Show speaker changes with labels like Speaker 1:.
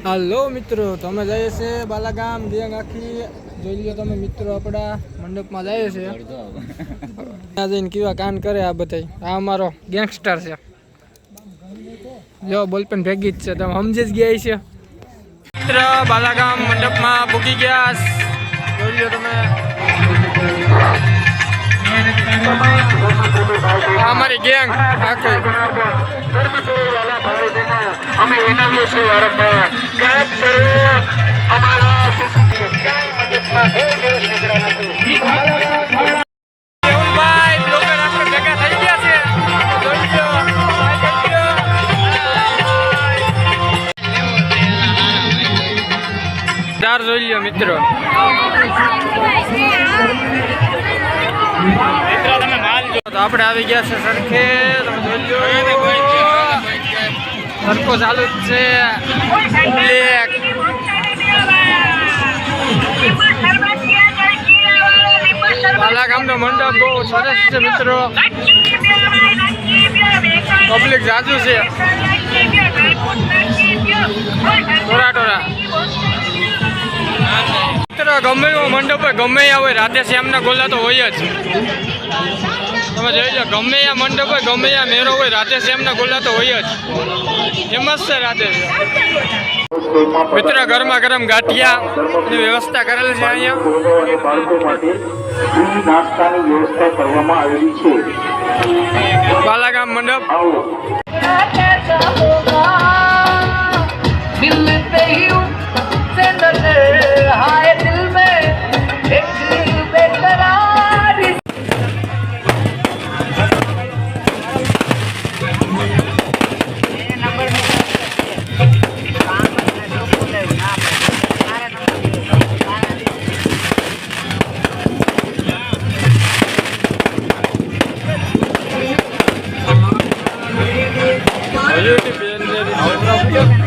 Speaker 1: હાલો મિત્રો, તમે જઈએ છે બાલાગામ ગેંગ આખી જોઈ લો તમે મિત્રો, આપણા મંડપમાં જઈએ છે ત્યાં જઈને કેવા કાન કરે આ બધા. આ અમારો ગેંગસ્ટર છે, જો બોલપેન ભેગી જ છે, તમે સમજી જ ગયા છે મિત્ર. બાલાગામ મંડપમાં પૂકી ગયા જોઈ લો તમે. हमारी गैंग आके हमें विनम्र से वारंवार कैद करो हमारा જોઈ લો મિત્રો. તો આપણે આવી ગયા છે સરખે, તમે જોઈ લો સરખો ચાલુ જ છે. બાલાગામનો મંડપ બહુ સરસ છે મિત્રો, પબ્લિક જાજુ છે ટોરા ટોરા મિત્રો. ગમે એવો મંડપ હોય, ગમે હોય, રાધે શ્યામના ગોલા તો હોય જ. તમે જોઈ લો, ગમે આ મંડપ હોય, ગમે આ મેરો હોય, રાધે શ્યામના ગોલા તો હોય જ. ફેમસ છે રાધે મિત્ર. ગરમા ગરમ ગાંઠિયાની વ્યવસ્થા કરેલ છે અહીંયા બાલાગામ મંડપ. YouTube